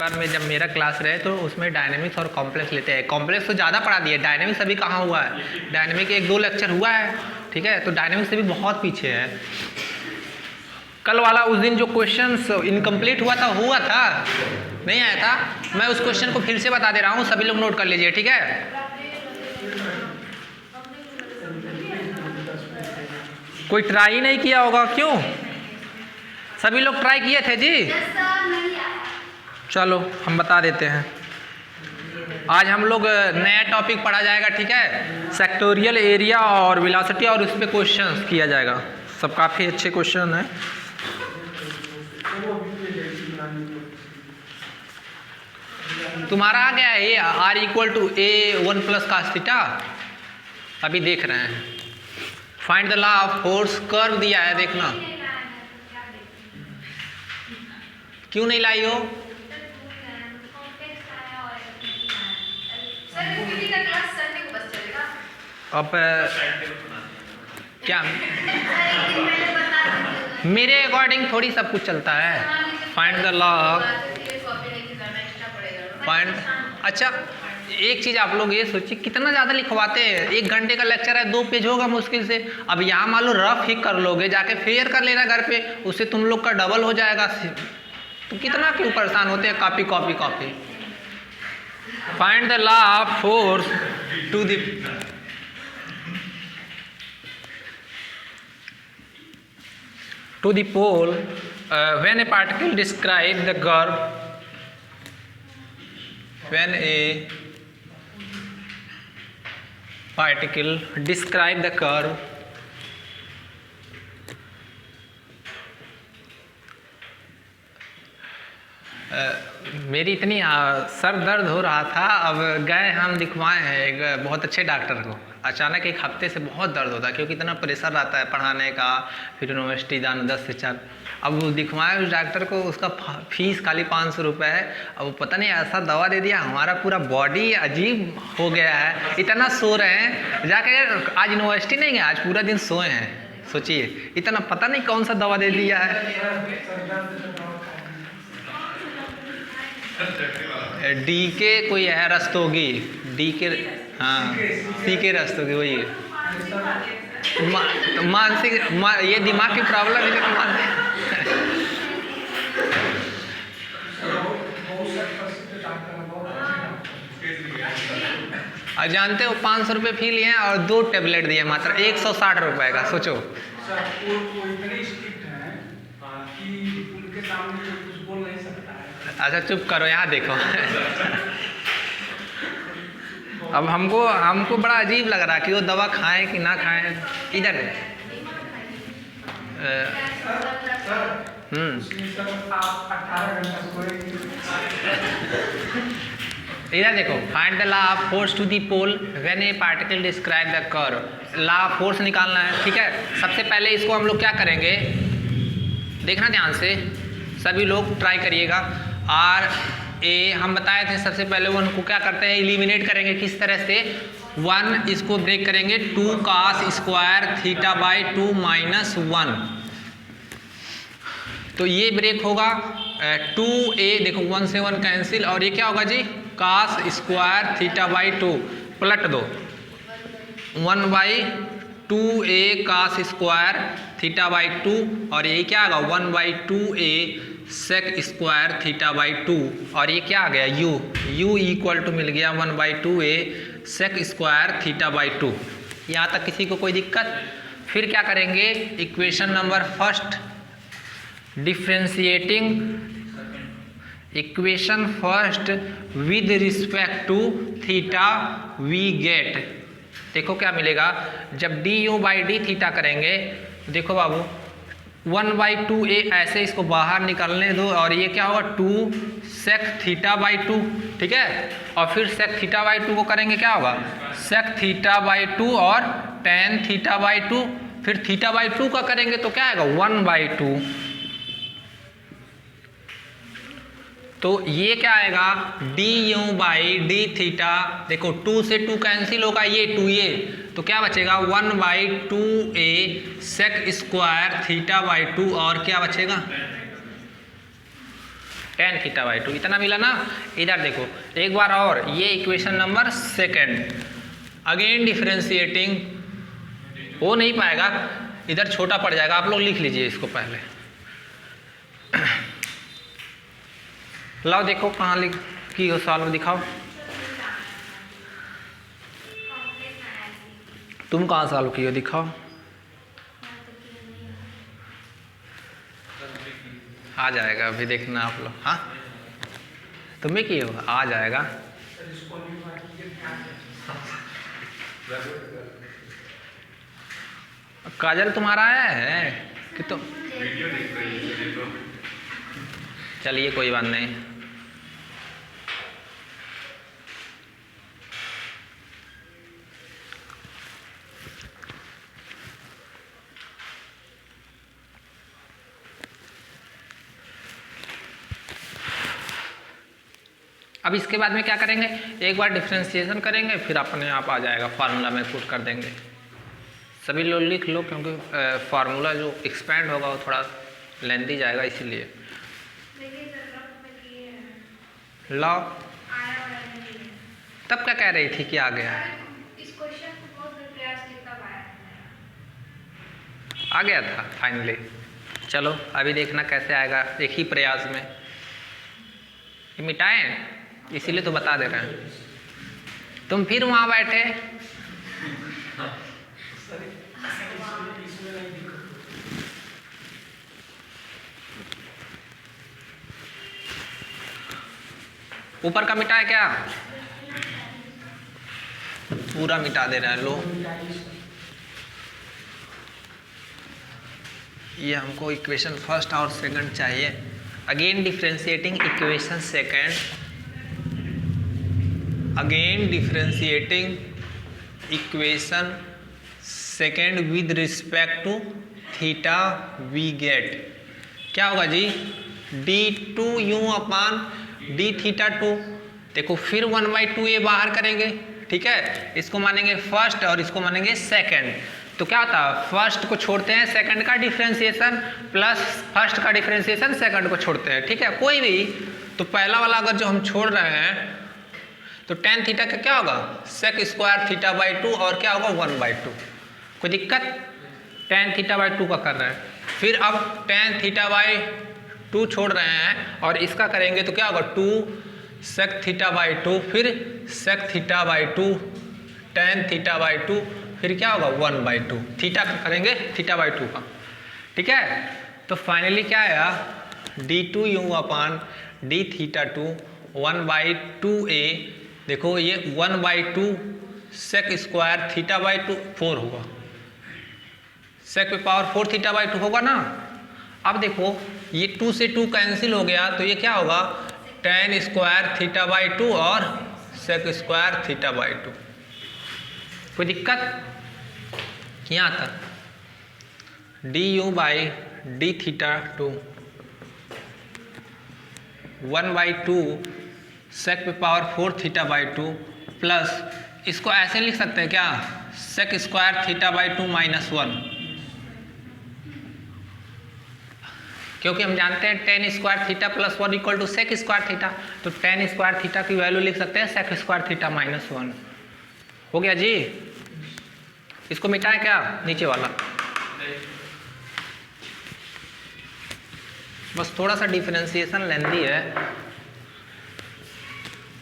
बार में जब मेरा क्लास रहे तो उसमें डायनेमिक्स और कॉम्प्लेक्स लेते हैं। कॉम्प्लेक्स तो ज़्यादा पढ़ा दिए, डायनेमिक्स अभी कहाँ हुआ है, डायनेमिक 1-2 लेक्चर हुआ है, ठीक है, तो डायनेमिक्स से भी बहुत पीछे है। कल वाला उस दिन जो क्वेश्चंस इनकम्प्लीट हुआ था नहीं आया था, मैं उस क्वेश्चन को फिर से बता दे रहा हूँ, सभी लोग नोट कर लीजिए, ठीक है। कोई ट्राई नहीं किया होगा, क्यों? सभी लोग ट्राई किए थे जी? चलो हम बता देते हैं। आज हम लोग नया टॉपिक पढ़ा जाएगा, ठीक है, सेक्टोरियल एरिया और वेलोसिटी, और उस पर क्वेश्चन किया जाएगा। सब काफ़ी अच्छे क्वेश्चन हैं। तुम्हारा आ गया है R = A1 + cos थीटा, अभी देख रहे हैं। Find the law of force, curve दिया है, देखना। क्यों नहीं लाई हो? अब क्या मेरे अकॉर्डिंग थोड़ी सब कुछ चलता है। फाइंड द लॉ ऑफ अच्छा, एक चीज़ आप लोग ये सोचिए, कितना ज़्यादा लिखवाते हैं। 1 घंटे का लेक्चर है, 2 पेज होगा मुश्किल से। अब यहाँ मान लो रफ ही कर लोगे, जाके फेयर कर लेना घर पे, उससे तुम लोग का डबल हो जाएगा। तो कितना क्यों परेशान होते हैं, copy copy copy. Find the law of force to the pole when a particle describe the curve, when a particle describe the curve मेरी इतनी सर दर्द हो रहा था, अब गए हम दिखवाए हैं एक बहुत अच्छे डॉक्टर को। अचानक 1 हफ्ते से बहुत दर्द होता है, क्योंकि इतना प्रेशर रहता है पढ़ाने का, फिर यूनिवर्सिटी जाना 10 से 4। अब वो दिखवाए उस डॉक्टर को, उसका फीस खाली 500 रुपये है। अब वो पता नहीं ऐसा दवा दे दिया, हमारा पूरा बॉडी अजीब हो गया है। इतना सो रहे हैं, जाके आज यूनिवर्सिटी नहीं गए, आज पूरा दिन सोए हैं। सोचिए, इतना पता नहीं कौन सा दवा दे दिया है। DK कोई है, रस्तोगी, DK, हाँ CK रस्तोगी, वही मानसिक ये दिमाग की प्रॉब्लम है तो मानसिक। और जानते हो 500 रुपये फी लिए और 2 टेबलेट दिए, मात्र 160 रुपये का। सोचो अच्छा चुप करो, यहाँ देखो। अब हमको बड़ा अजीब लग रहा है कि वो दवा खाएं कि ना खाएं। इधर इधर देखो। Find the law of force to the pole when a particle describe the curve. Law of force निकालना है, ठीक है। सबसे पहले इसको हम लोग क्या करेंगे, देखना ध्यान से, सभी लोग ट्राई करिएगा। हम बताए थे सबसे पहले 1 को क्या करते हैं, एलिमिनेट करेंगे। किस तरह से? 1 इसको ब्रेक करेंगे, 2 cos² θ/2 - 1, तो ये ब्रेक होगा। 2a देखो, 1 से 1 कैंसिल, और ये क्या होगा जी, cos² θ/2, पलट दो, 1/2a cos² θ/2, और ये क्या आएगा 1/2a sec² θ/2, और ये क्या आ गया u = मिल गया 1/2a sec² θ/2। यहाँ तक किसी को कोई दिक्कत? फिर क्या करेंगे, equation number first, differentiating equation first with respect to theta we get. देखो क्या मिलेगा, जब du/d करेंगे, देखो बाबू 1/2a ऐसे इसको बाहर निकलने दो, और ये क्या होगा 2 sec θ/2, ठीक है। और फिर sec θ/2 को करेंगे, क्या होगा sec θ/2 और tan θ/2, फिर θ/2 का करेंगे तो क्या आएगा 1/2। तो ये क्या आएगा du/d, देखो 2 से 2 कैंसिल होगा, ये 2a, तो क्या बचेगा 1/2a sec² θ/2, और क्या बचेगा tan थीटा बाई 2 इतना मिला ना। इधर देखो एक बार और, ये equation number second, again differentiating हो नहीं पाएगा, इधर छोटा पड़ जाएगा, आप लोग लिख लीजिए इसको पहले। लाओ देखो कहाँ लिख की हो सॉल्व, दिखाओ तुम कहाँ सॉल्व की हो, दिखाओ। आ जाएगा अभी देखना आप लोग। हाँ तुम भी किए हो, आ जाएगा। काजल तुम्हारा आया है कि तुम, चलिए कोई बात नहीं। अब इसके बाद में क्या करेंगे, एक बार डिफरेंशिएशन करेंगे, फिर अपने आप आ जाएगा, फार्मूला में पुट कर देंगे। सभी लोग लिख लो क्योंकि फार्मूला जो एक्सपेंड होगा वो थोड़ा लेंथी जाएगा, इसीलिए। लो तब क्या कह रही थी कि आ गया है, आ गया था फाइनली। चलो अभी देखना कैसे आएगा एक ही प्रयास में। ये मिटाएं इसीलिए तो बता दे रहे हैं। तुम फिर वहां बैठे, ऊपर का मिटा है क्या, पूरा मिटा दे रहा है। लो ये हमको इक्वेशन फर्स्ट और सेकंड चाहिए। Again differentiating equation second, again differentiating equation second with respect to theta we get क्या होगा जी, d2u अपान d थीटा 2। देखो फिर 1/2 ये बाहर करेंगे, ठीक है, इसको मानेंगे फर्स्ट और इसको मानेंगे सेकंड। तो क्या होता है, फर्स्ट को छोड़ते हैं, सेकंड का डिफरेंशिएशन प्लस फर्स्ट का डिफरेंशिएशन सेकंड को छोड़ते हैं, ठीक है, कोई भी। तो पहला वाला अगर जो हम छोड़ रहे हैं तो tan थीटा का क्या होगा, सेक स्क्वायर थीटा बाई 2 और क्या होगा 1/2। कोई दिक्कत, tan थीटा बाई 2 का कर रहे हैं। फिर अब tan थीटा बाई 2 छोड़ रहे हैं और इसका करेंगे तो क्या होगा 2 सेक थीटा बाई 2, फिर sec theta by 2 tan theta by 2, फिर क्या होगा 1/2। थीटा का करेंगे थीटा बाई 2 का, ठीक है। तो फाइनली क्या आया, d2u अपान d थीटा 2 1/2a। देखो ये 1/2 सेक स्क्वायर थीटा बाई 2 4 होगा, सेक पे पावर 4 थीटा बाई 2 होगा ना। अब देखो ये 2 से 2 कैंसिल हो गया, तो ये क्या होगा tan स्क्वायर थीटा बाई 2 और सेक स्क्वायर थीटा बाई 2। कोई दिक्कत, यहाँ तक du by d theta 2 1/2 sec पे पावर 4 थीटा बाई 2 प्लस इसको ऐसे लिख सकते हैं क्या, सेक स्क्वायर थीटा बाई 2 -1, क्योंकि हम जानते हैं tan square theta plus 1 equal to sec square theta. तो tan स्क्वायर थीटा की वैल्यू लिख सकते हैं सेक स्क्वायर थीटा -1। हो गया जी। इसको मिटाए क्या, नीचे वाला, बस थोड़ा सा डिफरेंशिएशन लेंथी है।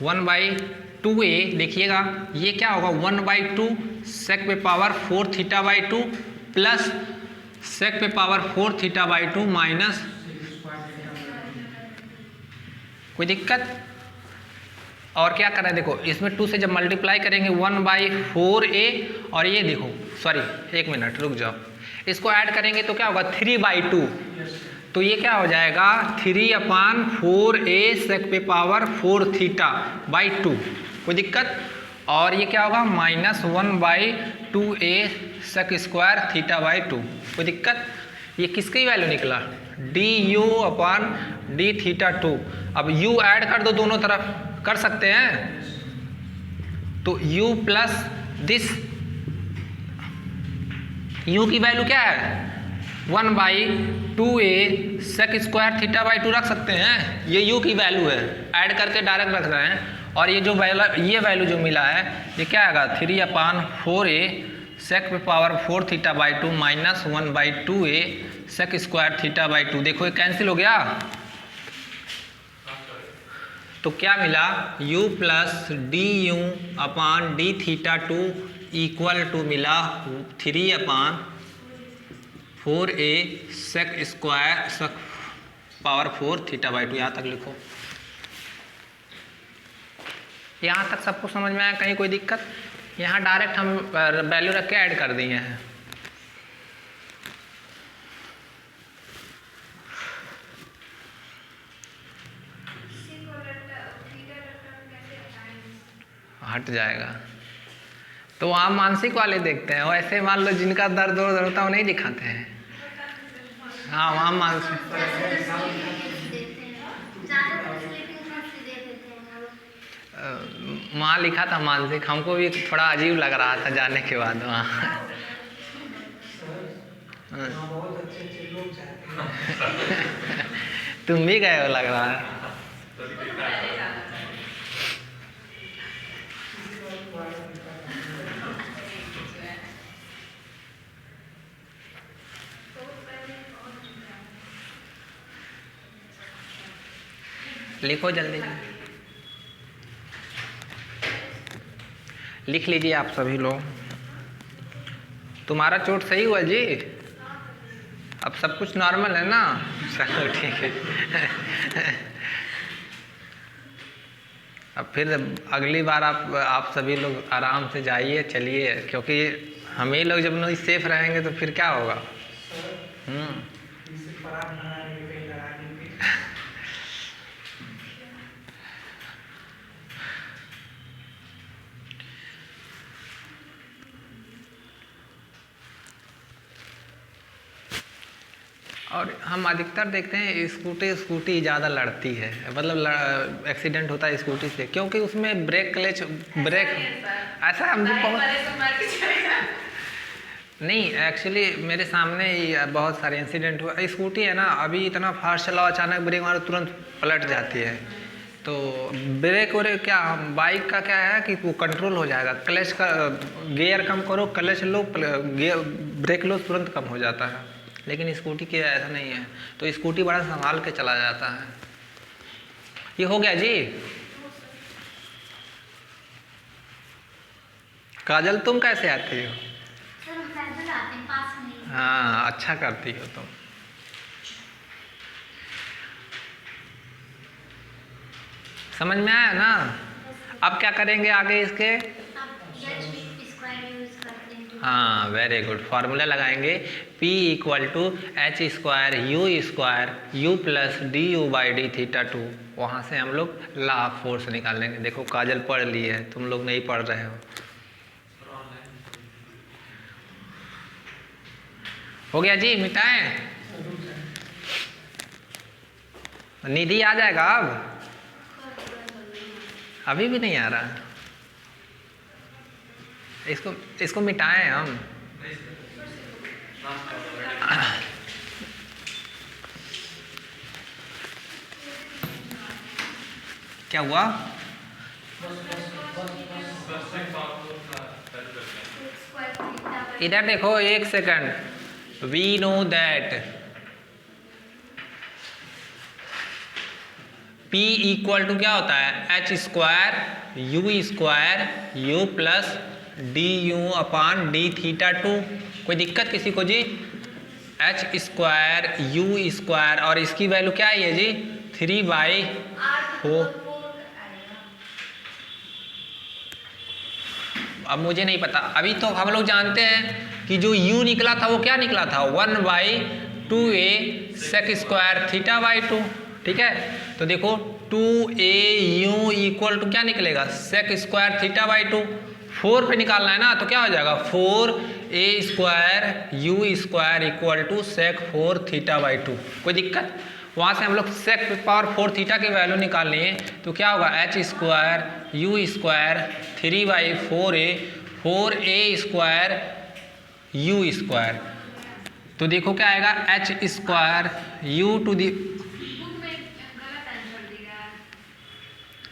1/2a देखिएगा ये क्या होगा 1/2 सेक पे power 4 theta by 2 plus sec पे पावर 4 थीटा बाई 2 माइनस, कोई दिक्कत। और क्या कर रहे हैं, देखो इसमें 2 से जब मल्टीप्लाई करेंगे 1/4a और ये देखो सॉरी एक मिनट रुक जाओ, इसको ऐड करेंगे तो क्या होगा 3/2। तो ये क्या हो जाएगा 3/4a सेक पे पावर 4 थीटा बाई 2, कोई दिक्कत। और ये क्या होगा -1/2a sec square theta by 2, कोई दिक्कत। ये किसकी वैल्यू निकला, du अपान d थीटा 2। अब u ऐड कर दो दोनों तरफ, कर सकते हैं। तो u प्लस दिस, u की वैल्यू क्या है 1/2a sec square theta by 2 रख सकते हैं। ये u की वैल्यू है, ऐड करके डायरेक्ट रख रहे हैं। और ये जो ये वैल्यू जो मिला है ये क्या आएगा 3/4a सेक पे power 4 theta by 2 minus 1/2a sec square theta by 2। देखो ये कैंसिल हो गया, तो क्या मिला u plus D U upon D theta 2 equal to मिला 3/4a sec square sec power 4 theta by 2। यहाँ तक लिखो। यहाँ तक सबको समझ में आया? कहीं कोई दिक्कत? यहाँ डायरेक्ट हम वैल्यू रख के ऐड कर दिए हैं। हट जाएगा तो वहाँ मानसिक वाले देखते हैं, वैसे मान लो जिनका दर्द होता है वो नहीं दिखाते हैं। हाँ वहाँ मानसिक वहाँ लिखा था मानसिक, हमको भी थोड़ा अजीब लग रहा था जाने के बाद वहाँ। तुम भी गए हो लग रहा है। लिखो जल्दी जल्दी, लिख लीजिए आप सभी लोग। तुम्हारा चोट सही हुआ जी? अब सब कुछ नॉर्मल है ना? चलो ठीक है। अब फिर अगली बार आप सभी लोग आराम से जाइए, चलिए, क्योंकि हम ही लोग जब नहीं सेफ रहेंगे तो फिर क्या होगा। और हम अधिकतर देखते हैं स्कूटी ज़्यादा लड़ती है, मतलब एक्सीडेंट होता है स्कूटी से, क्योंकि उसमें ब्रेक क्लच ब्रेक ऐसा हम बहुत नहीं। एक्चुअली मेरे सामने ही बहुत सारे इंसिडेंट हुआ। स्कूटी है ना, अभी इतना फास्ट चलाओ, अचानक ब्रेक मारो तुरंत पलट जाती है। तो ब्रेक और क्या बाइक का क्या है कि वो कंट्रोल हो जाएगा, क्लच का गियर कम करो, क्लच लो, ब्रेक लो, तुरंत कम हो जाता है। लेकिन स्कूटी के ऐसा नहीं है, तो स्कूटी बड़ा संभाल के चला जाता है। ये हो गया जी। काजल तुम कैसे आती हो? हाँ अच्छा करती हो तुम। समझ में आया ना? अब क्या करेंगे आगे इसके? हाँ वेरी गुड, फार्मूला लगाएंगे P equal to H square U plus D U by D theta 2। वहाँ से हम लोग लॉ ऑफ फोर्स निकाल लेंगे। देखो काजल पढ़ ली है, तुम लोग नहीं पढ़ रहे हो। हो गया जी, मिटाएं? निधि आ जाएगा अब? अभी भी नहीं आ रहा? इसको मिटाएं हम। क्या हुआ? इधर देखो एक second. We know that P equal to क्या होता है H square U plus D U upon D theta 2। कोई दिक्कत किसी को जी? एच स्क्वायर यू स्क्वायर और इसकी वैल्यू क्या है जी 3/4। अब मुझे नहीं पता, अभी तो हम लोग जानते हैं कि जो u निकला था वो क्या निकला था 1/2a sec square theta by 2। ठीक है, तो देखो 2a इक्वल टू क्या निकलेगा सेक स्क्वायर थीटा बाई 2। 4 पे निकालना है ना, तो क्या हो जाएगा 4a square you square equal to sec 4 theta by 2। कोई दिक्कत? वहाँ से हम लोग सेक पावर 4 थीटा की वैल्यू निकालनी है, तो क्या होगा h square you square 3/4a square you square. तो देखो क्या आएगा, h square u to the,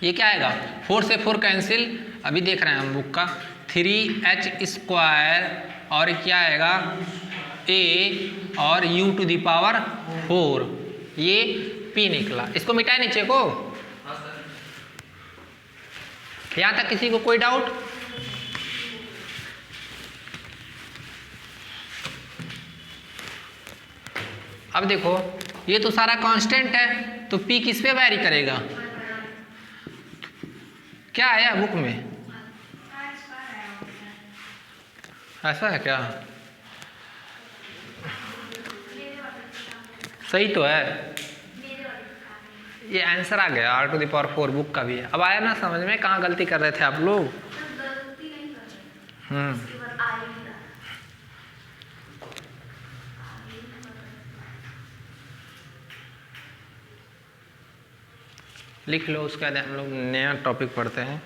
ये क्या आएगा, 4 से 4 कैंसिल, अभी देख रहे हैं हम बुक का, 3h स्क्वायर और क्या आएगा a और u टू दी पावर 4, ये p निकला। इसको मिटाए नीचे को, यहां तक किसी को कोई डाउट? अब देखो ये तो सारा कांस्टेंट है, तो p किस पे वैरी करेगा, क्या आया बुक में, ऐसा है क्या, सही तो है, ये आंसर आ गया r to the power 4 book का भी है। अब आया ना समझ में कहाँ गलती कर रहे थे आप लोग? लिख लो, उसके बाद हम लोग नया टॉपिक पढ़ते हैं।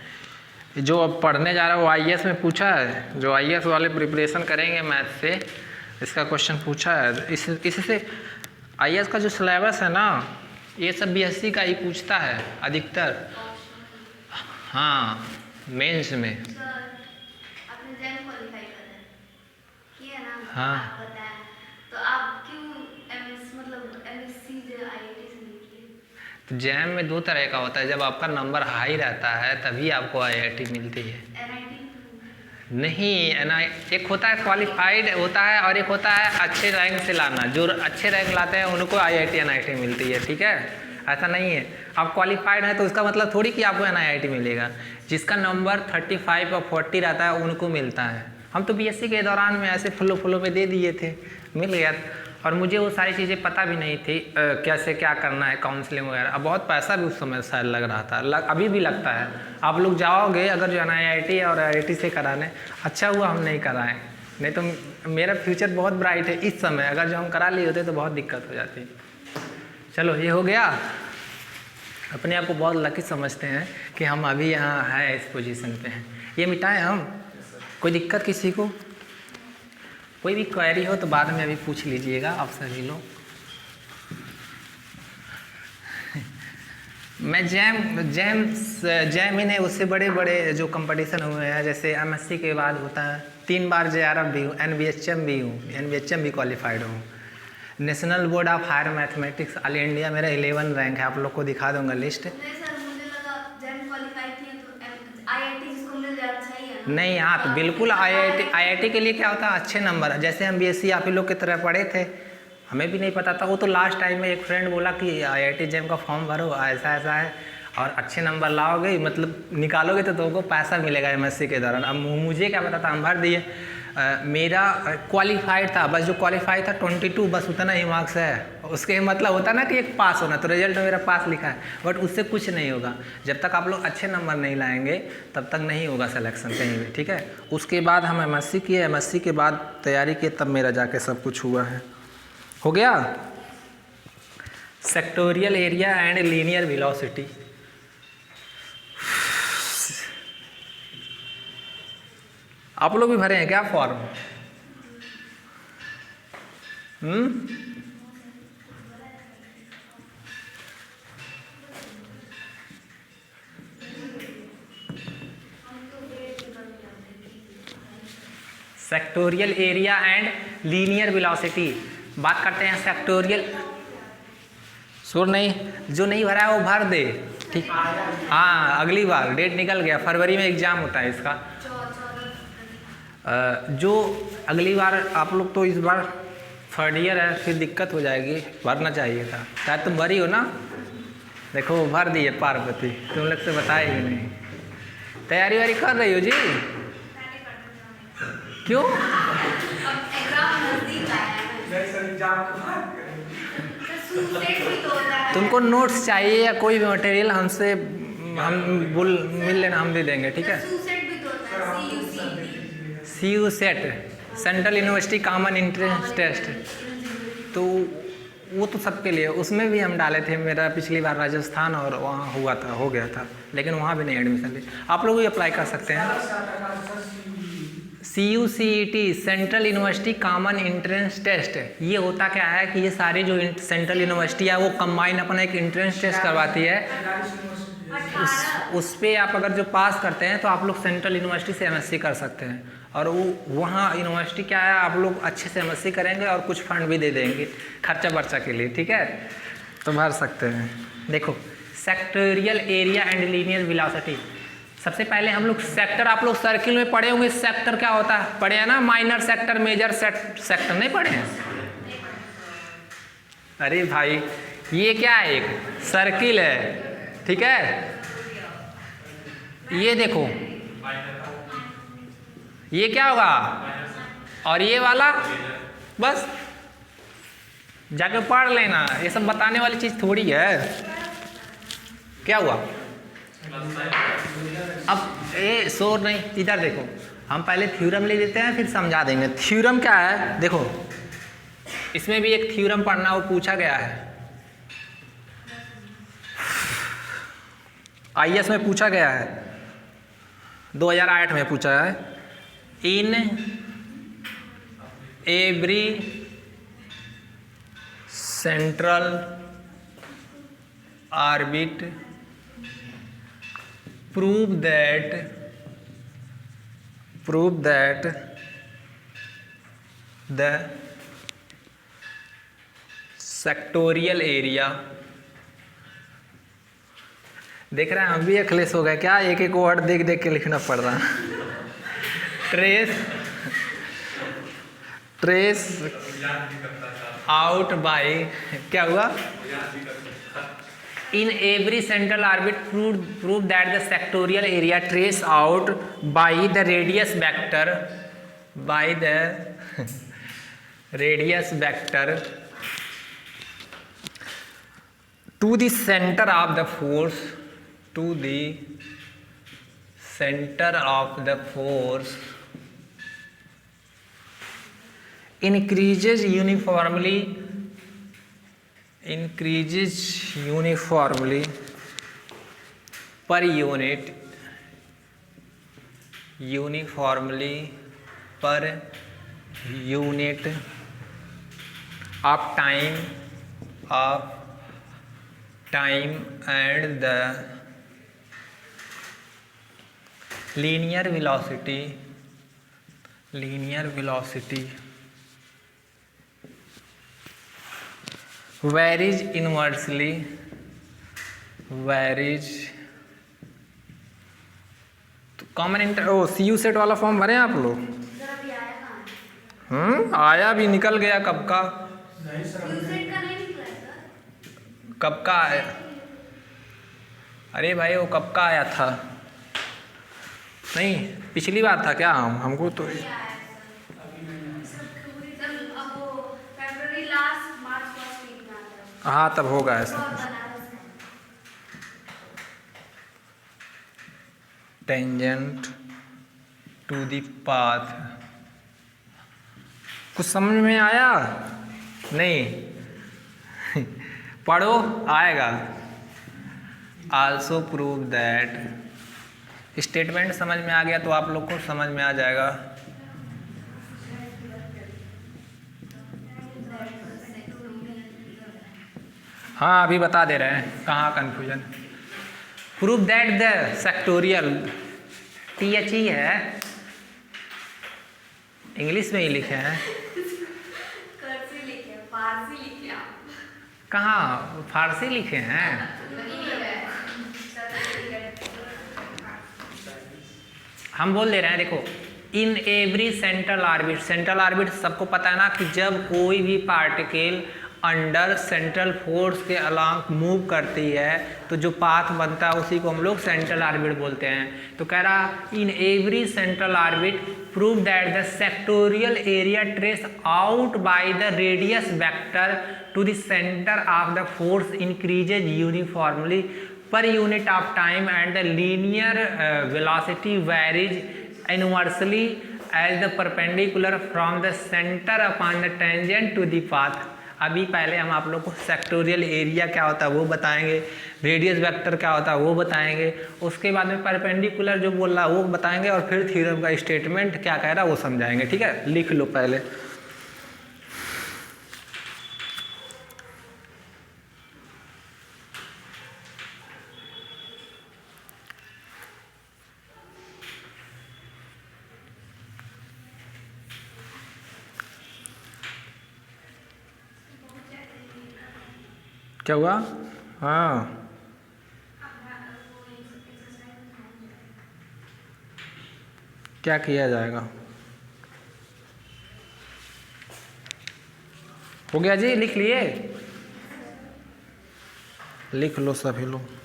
जो अब पढ़ने जा रहा है वो आईएएस में पूछा है, जो आईएएस वाले प्रिपरेशन करेंगे मैथ से, इसका क्वेश्चन पूछा है। इससे आईएएस का जो सिलेबस है ना, ये सब बीएससी का ही पूछता है अधिकतर। हाँ, मेंस में। हाँ, तो आप क्यों मतलब एमएससी आईआईटी से निकले? तो जैम में 2 तरह का होता है, जब आपका नंबर हाई रहता है तभी आपको आईआईटी मिलती है। नहीं, एक होता है क्वालिफाइड होता है और एक होता है अच्छे रैंक से लाना। जो अच्छे रैंक लाते हैं उनको आईआईटी एनआईटी मिलती है, ठीक है, ऐसा नहीं है। आप क्वालिफाइड है तो उसका मतलब थोड़ी कि आपको एनआईटी मिलेगा। जिसका नंबर 35 और 40 रहता है उनको मिलता है। हम तो बीएससी के दौरान में ऐसे फ्लो पे दे दिए थे, मिल गया। और मुझे वो सारी चीज़ें पता भी नहीं थी, कैसे क्या करना है, काउंसलिंग वगैरह। अब बहुत पैसा भी उस समय शायद लग रहा था, अभी भी लगता है। आप लोग जाओगे अगर जो आईआईटी और आईआईटी से कराने, अच्छा हुआ हम नहीं कराएं, नहीं तो मेरा फ्यूचर बहुत ब्राइट है इस समय। अगर जो हम करा लिए होते तो बहुत दिक्कत हो जाती। चलो ये हो गया। अपने आप को बहुत लकी समझते हैं कि हम अभी यहाँ है, इस पोजीशन पे हैं। ये मिटाएं हम, कोई दिक्कत किसी को? कोई भी क्वेरी हो तो बाद में अभी पूछ लीजिएगा आप सभी लोग। मैं जैम ही नहीं, उससे बड़े बड़े जो कंपटीशन हुए हैं, जैसे एमएससी के बाद होता है 3 बार जेआरएफ भी हूँ, एनबीएचएम भी हूँ, एनबीएचएम भी क्वालिफाइड हूँ। National board of higher mathematics all India मेरा 11 रैंक है, आप लोग को दिखा दूंगा लिस्ट। नहीं, हाँ तो बिल्कुल आईआईटी के लिए क्या होता है, अच्छे नंबर। जैसे हम बीएससी आप ही लोग की तरह पढ़े थे, हमें भी नहीं पता था। वो तो लास्ट टाइम में एक फ्रेंड बोला कि आईआईटी जेम का फॉर्म भरो, ऐसा ऐसा है और अच्छे नंबर लाओगे, मतलब निकालोगे तो तुमको पैसा मिलेगा एमएससी के दौरान। अब मुझे क्या पता था, हम भर दिए। मेरा क्वालिफाइड था, बस जो क्वालिफाइड था 22, बस उतना ही मार्क्स है। उसके मतलब होता ना कि एक पास होना, तो रिजल्ट में मेरा पास लिखा है, बट उससे कुछ नहीं होगा। जब तक आप लोग अच्छे नंबर नहीं लाएंगे तब तक नहीं होगा सिलेक्शन कहीं भी, ठीक है। उसके बाद हम एमएससी किए, एमएससी के बाद तैयारी किए, तब मेरा जाके सब कुछ हुआ है। हो गया। Sectoral area and linear velocity, आप लोग भी भरे हैं क्या form? Sectoral area and linear velocity बात करते हैं। सेक्टोरियल सुर नहीं, जो नहीं भरा है वो भर दे, ठीक। हाँ, अगली बार डेट निकल गया, फरवरी में एग्जाम होता है इसका। जो अगली बार आप लोग तो इस बार 3rd ईयर है, फिर दिक्कत हो जाएगी, भरना चाहिए था। शायद तुम भरी हो ना, देखो भर दिए पार्वती, तुम लोग से बताए ही नहीं। तैयारी वारी कर रही हो जी? क्यों? तुमको नोट्स चाहिए या कोई भी मटेरियल हमसे हम मिल लेना, हम दे देंगे, ठीक है। CU set, central university common entrance test, तो वो तो सबके लिए, उसमें भी हम डाले थे। मेरा पिछली बार राजस्थान और वहाँ हुआ था, हो गया था, लेकिन वहाँ भी नहीं एडमिशन ली। आप लोग भी अप्लाई कर सकते हैं। CUCET central university common entrance test, ये होता क्या है कि ये सारी जो सेंट्रल यूनिवर्सिटी है वो कंबाइन अपना एक एंट्रेंस टेस्ट करवाती है। उस पे आप अगर जो पास करते हैं तो आप लोग सेंट्रल यूनिवर्सिटी से MSc कर सकते हैं। और वो वहाँ यूनिवर्सिटी क्या है, आप लोग अच्छे से MSc करेंगे और कुछ फंड भी दे देंगे खर्चा बर्चा के लिए, ठीक है, तो भर सकते हैं। देखो sectoral area and linear velocity, सबसे पहले हम लोग सेक्टर, आप लोग सर्किल में पढ़े होंगे सेक्टर क्या होता है, पढ़े हैं ना, माइनर सेक्टर मेजर सेक्टर नहीं पढ़े हैं? अरे भाई ये क्या है, एक सर्किल है, ठीक है, ये देखो ये क्या होगा और ये वाला, बस जाके पढ़ लेना, ये सब बताने वाली चीज थोड़ी है। क्या हुआ अब, ए शोर नहीं, इधर देखो, हम पहले थ्योरम ले लेते हैं फिर समझा देंगे। थ्योरम क्या है, देखो इसमें भी एक थ्योरम पढ़ना, वो पूछा गया है IAS में, पूछा गया है 2008 में पूछा है। इन every central orbit prove that the sectorial area, देख रहे हैं हम भी एक्लेस हो गए क्या, एक एक वर्ड देख देख के लिखना पड़ रहा ट्रेस आउट बाय, क्या हुआ, in every central orbit prove that the sectorial area trace out by the radius vector to the center of the force, increases uniformly per unit of time and the linear velocity varies inversely तो common inter CU set वाला form भरे आप लोग? जरा भी आया कहाँ है? आया भी, निकल गया कब का, यूसेट का नहीं निकला है सर? कब का आया, अरे भाई वो कब का आया था, नहीं पिछली बार था क्या, हमको तो नहीं आया सर। सर अब वो फरवरी लास्ट मार्च फर्स्ट वीक में आता है। हाँ तब होगा ऐसा। और बनारस में। टेंजेंट टू द पाथ, कुछ समझ में आया नहीं? पढ़ो आएगा। आल्सो प्रूव दैट, स्टेटमेंट समझ में आ गया तो आप लोग को समझ में आ जाएगा। हाँ अभी बता दे रहे हैं, कहाँ confusion. Prove that the sectoral, THE है, इंग्लिश में ही लिखे हैं, कर्सी लिखे, फारसी लिखे आप। कहाँ फारसी लिखे हैं? हम बोल दे रहे हैं, देखो इन every central orbit, central orbit सबको पता है ना कि जब कोई भी पार्टिकल अंडर सेंट्रल फोर्स के अलॉन्ग मूव करती है तो जो पाथ बनता है उसी को हम लोग सेंट्रल ऑर्बिट बोलते हैं। तो कह रहा in every central orbit prove that the sectorial area trace out by the radius vector to the centre of the force increases uniformly per unit of time and the linear velocity varies inversely as the perpendicular from the center upon the tangent to the path। अभी पहले हम आप लोग को sectoral area क्या होता है वो बताएंगे, रेडियस वेक्टर क्या होता है वो बताएंगे, उसके बाद में परपेंडिकुलर जो बोल रहा है वो बताएंगे, और फिर थ्योरम का स्टेटमेंट क्या कह रहा है वो समझाएंगे। ठीक है, लिख लो पहले। क्या हुआ? हाँ, क्या किया जाएगा? हो गया जी, लिख लिए? लिख लो सभी लोग।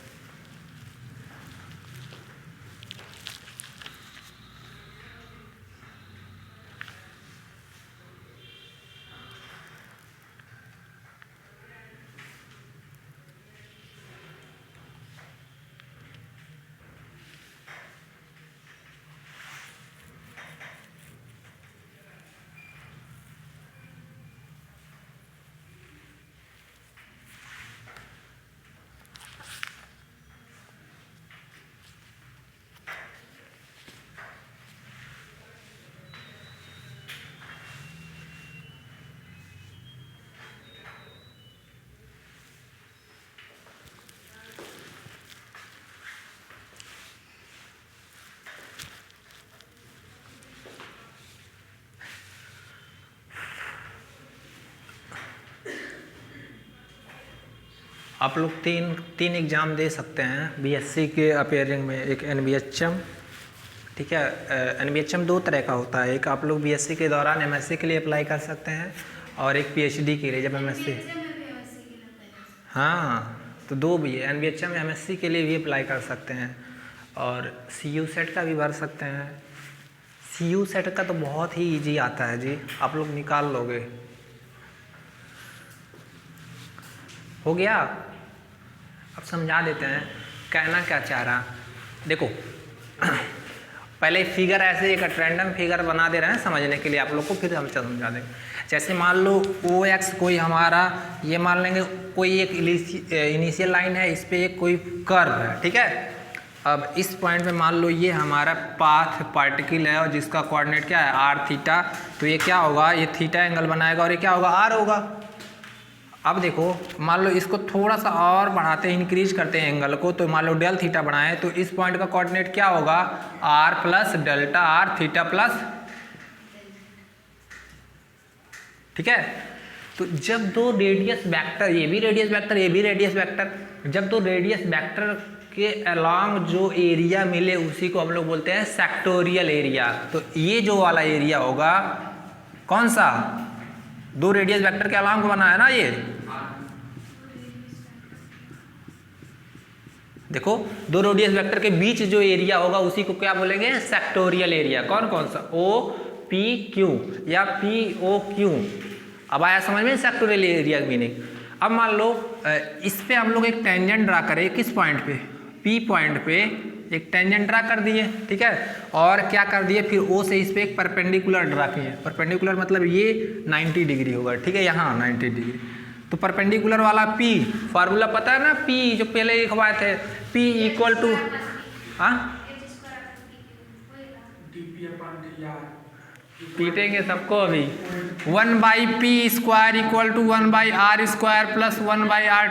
आप लोग तीन एग्ज़ाम दे सकते हैं बीएससी के अपेयरिंग में। एक एनबीएचएम, ठीक है, एनबीएचएम दो तरह का होता है, एक आप लोग बीएससी के दौरान एमएससी के लिए अप्लाई कर सकते हैं, और एक पीएचडी के लिए जब एमएससी। हाँ, तो दो भी है, एनबीएचएम एमएससी के लिए भी अप्लाई कर सकते हैं, और सीयू सेट का भी भर सकते हैं। सीयू सेट का तो बहुत ही ईजी आता है जी, आप लोग निकाल लोगे। हो गया? अब समझा देते हैं कहना क्या चाह रहा। देखो पहले फिगर ऐसे एक रैंडम फिगर बना दे रहे हैं समझने के लिए आप लोग को, फिर हम समझा देंगे। जैसे मान लो ओ एक्स कोई हमारा, ये मान लेंगे कोई एक इनिशियल लाइन है, इस पे एक कोई कर्व है, ठीक है। अब इस पॉइंट पे मान लो ये हमारा पाथ पार्टिकल है, और जिसका कोऑर्डिनेट क्या है आर थीटा, तो ये क्या होगा, ये थीटा एंगल बनाएगा, और ये क्या होगा आर होगा। अब देखो मान लो इसको थोड़ा सा और बढ़ाते हैं, इंक्रीज करते हैं एंगल को, तो मान लो डेल थीटा बनाए, तो इस पॉइंट का कोऑर्डिनेट क्या होगा r plus delta r theta plus, ठीक है। तो जब दो रेडियस वेक्टर, ये भी रेडियस वेक्टर ये भी रेडियस वेक्टर, जब दो रेडियस वेक्टर के अलोंग जो एरिया मिले उसी को हम लोग बोलते हैं सेक्टोरियल एरिया। तो ये जो वाला एरिया होगा कौन सा, दो रेडियस वेक्टर के अलोंग बना है ना ये, देखो दो रेडियस वेक्टर के बीच जो एरिया होगा उसी को क्या बोलेंगे सेक्टोरियल एरिया। कौन कौन सा, ओ पी क्यू या पी ओ क्यू। अब आया समझ में सेक्टोरियल एरिया मीनिंग। अब मान लो इस पे हम लोग एक टेंजेंट ड्रा करें, किस पॉइंट पे, पी पॉइंट पे एक टेंजेंट ड्रा कर दिए, ठीक है, और क्या कर दिए फिर ओ से इस पे एक परपेंडिकुलर ड्रा किए। परपेंडिकुलर मतलब ये 90 डिग्री होगा, ठीक है, यहाँ 90 डिग्री। तो परपेंडिकुलर वाला P फार्मूला पता है ना, P जो पहले लिखवाए थे, P इक्वल टू, हाँ पीटेंगे सबको अभी, 1/p² equal to 1/r² plus 1/r⁴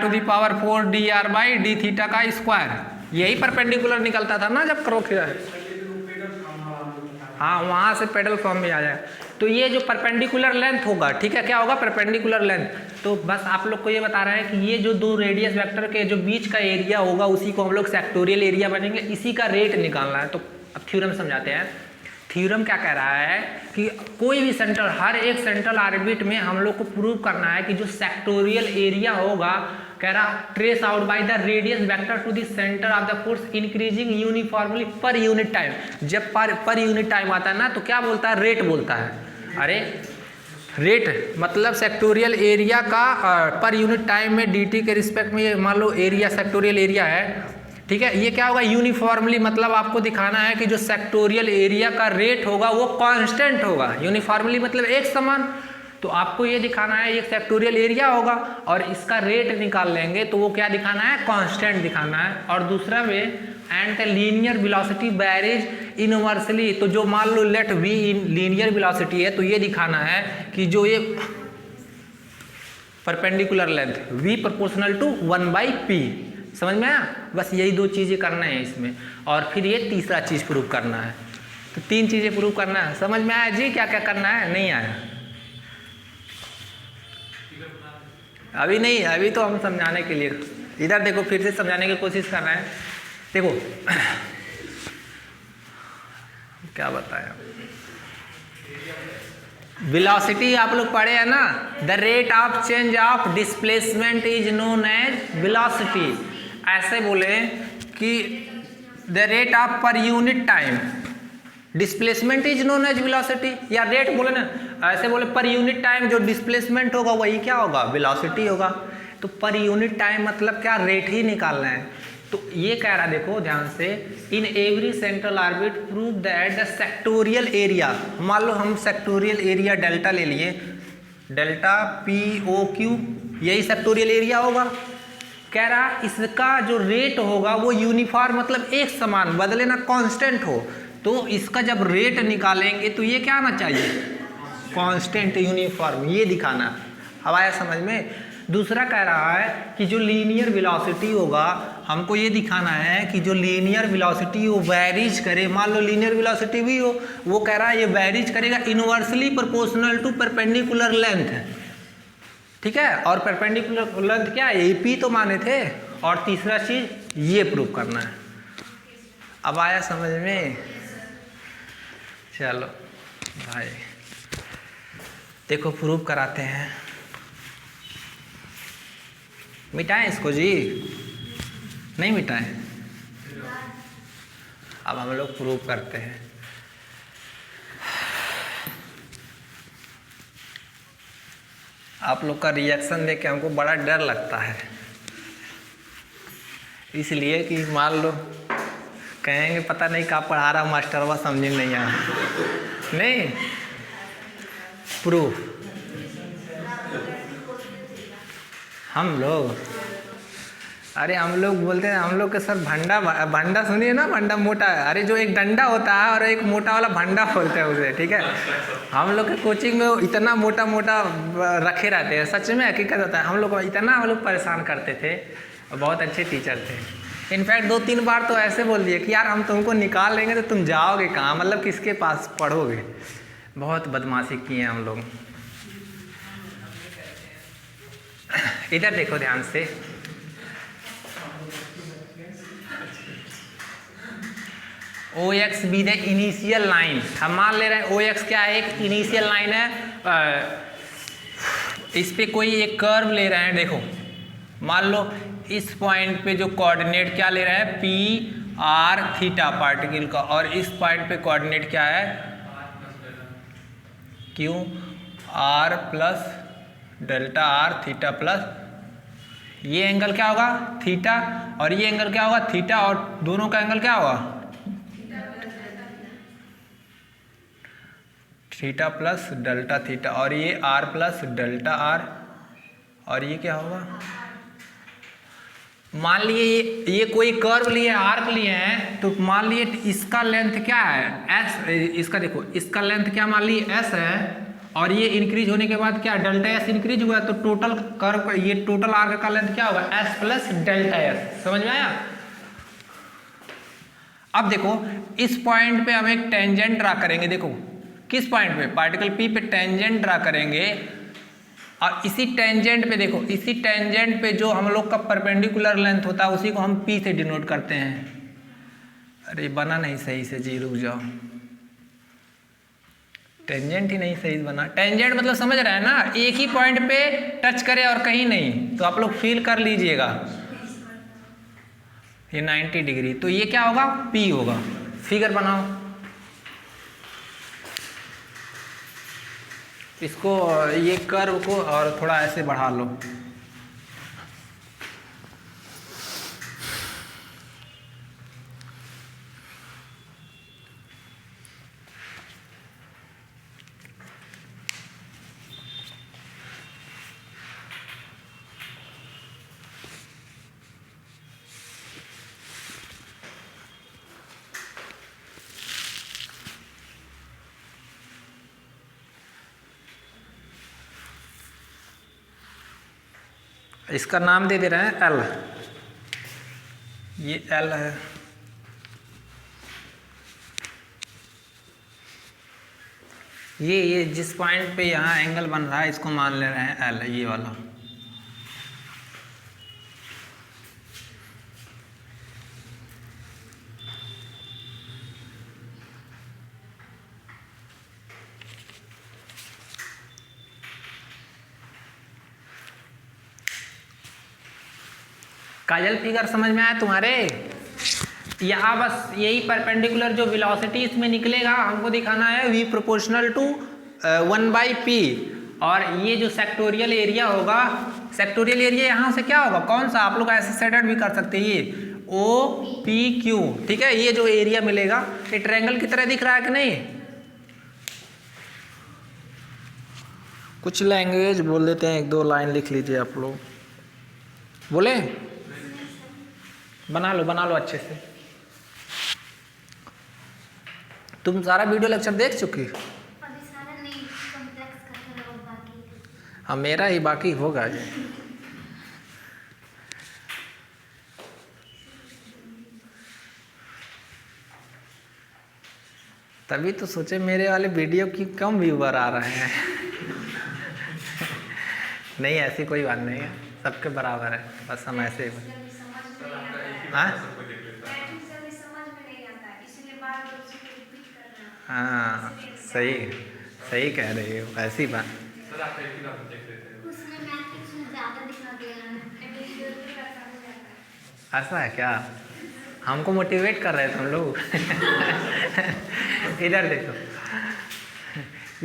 dr/d theta का स्क्वायर। यही परपेंडिकुलर निकलता था ना जब क्रॉस किया है, हाँ वहाँ से पेडल फॉर्म में आ जाए। तो ये जो परपेंडिकुलर लेंथ होगा, ठीक है, क्या होगा परपेंडिकुलर लेंथ। तो बस आप लोग को ये बता रहे हैं कि ये जो दो रेडियस वेक्टर के जो बीच का एरिया होगा उसी को हम लोग सेक्टोरियल एरिया बनेंगे, इसी का रेट निकालना है। तो अब थ्योरम समझाते हैं। थ्योरम क्या कह रहा है कि कोई भी सेंट्रल, हर एक सेंट्रल ऑर्बिट में हम लोग को प्रूव करना है कि जो सेक्टोरियल एरिया होगा, कह रहा trace out by the radius vector to the centre of the force increasing uniformly per unit time. जब पर यूनिट टाइम आता है ना तो क्या बोलता है, रेट बोलता है। अरे रेट मतलब सेक्टोरियल एरिया का पर यूनिट टाइम में dt के रिस्पेक्ट में, ये मान लो एरिया सेक्टोरियल एरिया है, ठीक है, ये क्या होगा यूनिफॉर्मली, मतलब आपको दिखाना है कि जो सेक्टोरियल एरिया का रेट होगा वो कांस्टेंट होगा। यूनिफॉर्मली मतलब एक समान, तो आपको ये दिखाना है एक सेक्टोरियल एरिया होगा और इसका रेट निकाल लेंगे तो वो क्या दिखाना है, कांस्टेंट दिखाना है। और दूसरा way and linear velocity varies inversely, तो जो मान लो let v in linear velocity है तो ये दिखाना है कि जो ये perpendicular length v proportional to 1/p, समझ में आया। बस यही दो चीज़ें करना है इसमें, और फिर ये तीसरा चीज़ प्रूव करना है। तो 3 चीज़ें प्रूव करना है। समझ में आया जी क्या क्या करना है? नहीं आया अभी नहीं, अभी तो हम समझाने के लिए, इधर देखो फिर से समझाने की कोशिश कर रहे हैं। देखो क्या बताया, वेलोसिटी आप लोग पढ़े हैं ना, the rate of change of displacement is known as velocity. ऐसे बोले कि the rate of per unit time displacement is known as velocity, या रेट बोले ना, ऐसे बोले पर यूनिट टाइम जो डिस्प्लेसमेंट होगा वही क्या होगा, वेलोसिटी होगा। तो पर यूनिट टाइम मतलब क्या, रेट ही निकालना है। तो ये कह रहा, देखो ध्यान से, इन every central orbit prove that the sectorial area, मान लो हम सेक्टोरियल एरिया डेल्टा ले लिए, डेल्टा पी ओ क्यू, यही सेक्टोरियल एरिया होगा। कह रहा इसका जो रेट होगा वो यूनिफॉर्म, मतलब एक समान, बदले ना, कांस्टेंट हो। तो इसका जब रेट निकालेंगे तो ये क्या आना चाहिए, कांस्टेंट यूनिफॉर्म, ये दिखाना। अब आया समझ में। दूसरा कह रहा है कि जो लीनियर वेलोसिटी होगा, हमको ये दिखाना है कि जो लीनियर वेलोसिटी वो वैरीज करे। मान लो लीनियर वेलोसिटी भी हो, वो कह रहा है ये वैरीज करेगा inversely proportional to perpendicular length, ठीक है। और परपेंडिकुलर लेंथ क्या है, एपी तो माने थे। और तीसरा चीज ये प्रूव करना है। अब आया समझ में। चलो भाई देखो प्रूव कराते हैं। मिटाएं इसको जी, नहीं मिटाएं। अब हम लोग प्रूव करते हैं। आप लोग का रिएक्शन देख के हमको बड़ा डर लगता है, इसलिए कि मान लो कहेंगे पता नहीं क्या पढ़ा रहा मास्टर, वह समझ नहीं आया। नहीं प्रूफ हम लोग, अरे हम लोग बोलते हैं, हम लोग के सर भंडा, भंडा सुनिए ना, भंडा मोटा है। अरे जो एक डंडा होता है और एक मोटा वाला भंडा बोलते हैं उसे, ठीक है। हम लोग के कोचिंग में इतना मोटा मोटा रखे रहते हैं, सच में हकीकत होता है। हम लोग इतना हम लोग परेशान करते थे, बहुत अच्छे टीचर थे। इनफैक्ट 2-3 बार तो ऐसे बोल दिए कि यार हम तुमको निकाल लेंगे तो तुम जाओगे कहाँ, मतलब किसके पास पढ़ोगे। बहुत बदमाशी किए हैं हम लोग। इधर देखो ध्यान से, O X be the initial line, हम मान ले रहे हैं ओ एक्स क्या है, एक इनिशियल लाइन है। इस पे कोई एक कर्व ले रहे हैं, देखो मान लो इस पॉइंट पे जो कोऑर्डिनेट क्या ले रहे हैं, पी आर थीटा पार्टिकल का, और इस पॉइंट पे कोऑर्डिनेट क्या है, Q R plus delta r theta plus, ये एंगल क्या होगा, थीटा, और ये एंगल क्या होगा, थीटा, और दोनों का एंगल क्या होगा, थीटा प्लस डेल्टा थीटा, और ये आर प्लस डेल्टा आर, और ये क्या होगा। मान लिए ये कोई कर्व लिए, आर्क लिए हैं, तो मान लिए इसका लेंथ क्या है, एस, इसका देखो इसका लेंथ क्या मान लिए एस है, और ये इंक्रीज होने के बाद क्या डेल्टा एस इंक्रीज हुआ, तो टोटल कर्व, ये टोटल आर्क का लेंथ क्या होगा, एस प्लस डेल्टा एस। समझ में आया। अब देखो इस पॉइंट पे हम एक टेंजेंट ड्रा करेंगे, देखो किस पॉइंट पे, पार्टिकल पी पे टेंजेंट ड्रा करेंगे, और इसी टेंजेंट पे देखो, इसी टेंजेंट पे जो हम लोग का परपेंडिकुलर लेंथ होता है उसी को हम पी से डिनोट करते हैं। अरे बना नहीं सही से जी, रुक जाओ, टेंजेंट ही नहीं सही बना। टेंजेंट मतलब समझ रहे हैं ना, एक ही पॉइंट पे टच करे और कहीं नहीं, तो आप लोग फील कर लीजिएगा ये 90 डिग्री, तो ये क्या होगा, पी होगा। फिगर बनाओ इसको, ये कर्व को और थोड़ा ऐसे बढ़ा लो। इसका नाम दे रहे हैं एल, ये एल है। ये जिस पॉइंट पे यहाँ एंगल बन रहा है इसको मान ले रहे हैं एल, ये वाला। काजल फिगर समझ में आया तुम्हारे? यहाँ बस यही परपेंडिकुलर जो वेलोसिटी इसमें निकलेगा हमको दिखाना है v प्रोपोर्शनल टू 1/p। और ये जो सेक्टोरियल एरिया होगा, सेक्टोरियल एरिया यहाँ से क्या होगा, कौन सा, आप लोग ऐसे सेटेड भी कर सकते हैं, ये OPQ, ठीक है। ये जो एरिया मिलेगा ये ट्रायंगल की तरह दिख रहा है कि नहीं? कुछ लैंग्वेज बोल देते हैं, 1-2 लाइन लिख लीजिए आप लोग। बोले बना लो अच्छे से। तुम सारा वीडियो लेक्चर देख चुकी? अभी सारा नहीं, कॉम्प्लेक्स का थोड़ा और बाकी है। हाँ, मेरा ही बाकी होगा ये। तभी तो सोचे मेरे वाले वीडियो की कम व्यूअर आ रहे हैं। नहीं, ऐसी कोई बात नहीं है, सबके बराबर है, बस हम ऐसे ही। हाँ हाँ, सही कह रही हो, ऐसी बात। उसमें मैट्रिक्स में ज़्यादा दिखा दिया है। ऐसा है क्या? हमको मोटिवेट कर रहे थे हम लोग। इधर देखो,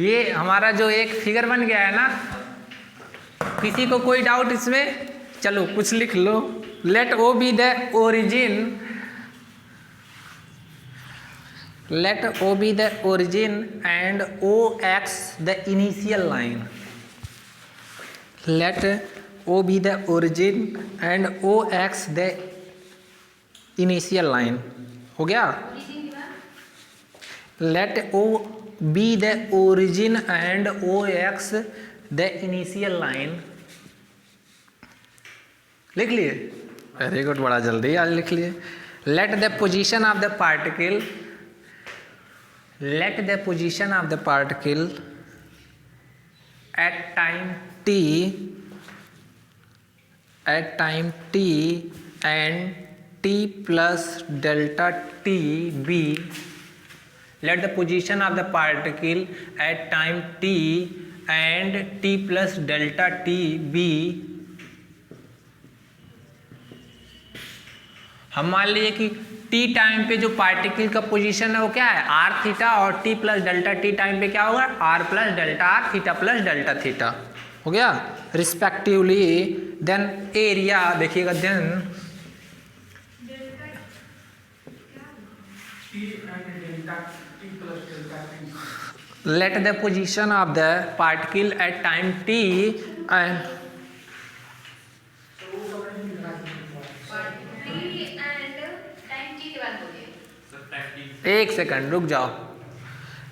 ये हमारा जो एक फिगर बन गया है ना, किसी को कोई डाउट इसमें? चलो कुछ लिख लो। Let O be the origin, let O be the origin and OX the initial line. Let O be the origin and OX the initial line. हो गया? Let O be the origin and OX the initial line. लिख लिए? Very good, बड़ा जल्दी आज लिख लिए। Let the position of the particle, let the position of the particle at time t and t plus delta t b, let the position of the particle at time t and t plus delta t b, हम मान लिए कि t time पे जो particle का position है वो क्या है, r थीटा, और t plus delta t time पे क्या होगा, r plus delta r, theta plus delta theta. हो गया रिस्पेक्टिवली। देन एरिया देखिएगा, then let the position of the particle at time t and एक सेकंड रुक जाओ।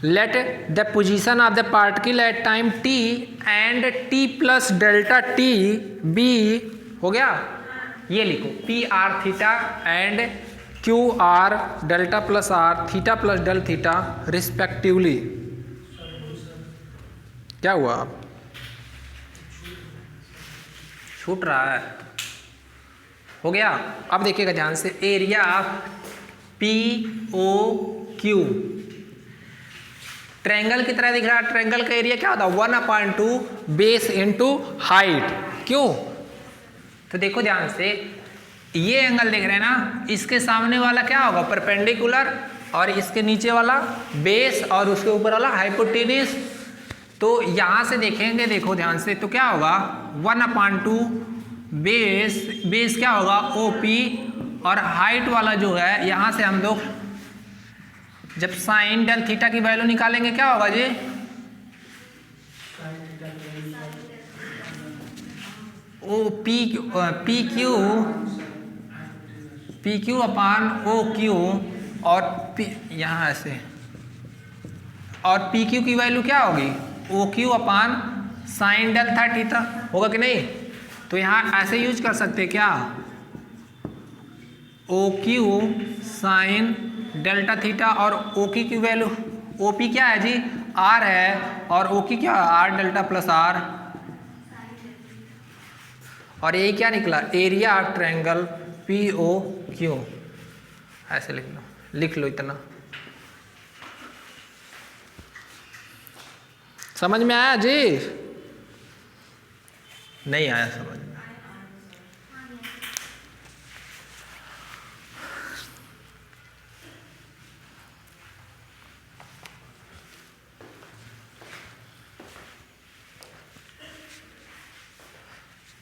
Let the position of the particle at time t and t plus delta t b, हो गया। ये लिखो p r theta and q r delta plus r, theta plus del theta respectively. क्या हुआ, छूट रहा है? हो गया। अब देखिएगा ध्यान से, एरिया POQ ट्रायंगल की तरह दिख रहा है। ट्रायंगल का एरिया क्या होता है, 1/2 बेस इंटू हाइट। क्यों? तो देखो ध्यान से, ये एंगल देख रहे हैं ना, इसके सामने वाला क्या होगा, परपेंडिकुलर, और इसके नीचे वाला बेस, और उसके ऊपर वाला हाइपोटेन्यूज। तो यहाँ से देखेंगे, देखो ध्यान से, तो क्या होगा 1/2 बेस क्या होगा OP, और हाइट वाला जो है, यहाँ से हम लोग जब साइन डेल थीटा की वैल्यू निकालेंगे क्या होगा जी, PQ अपान OQ, और यहाँ ऐसे, और PQ की वैल्यू क्या होगी, OQ upon sine del theta, होगा कि नहीं? तो यहाँ ऐसे यूज कर सकते क्या, O Q sine delta theta, और ओ की वैल्यू ओ पी क्या है जी, आर है, और ओ की क्या, आर डेल्टा प्लस आर, और ये क्या निकला, area of triangle P O Q. ऐसे लिख लो इतना। समझ में आया जी? नहीं आया समझ में?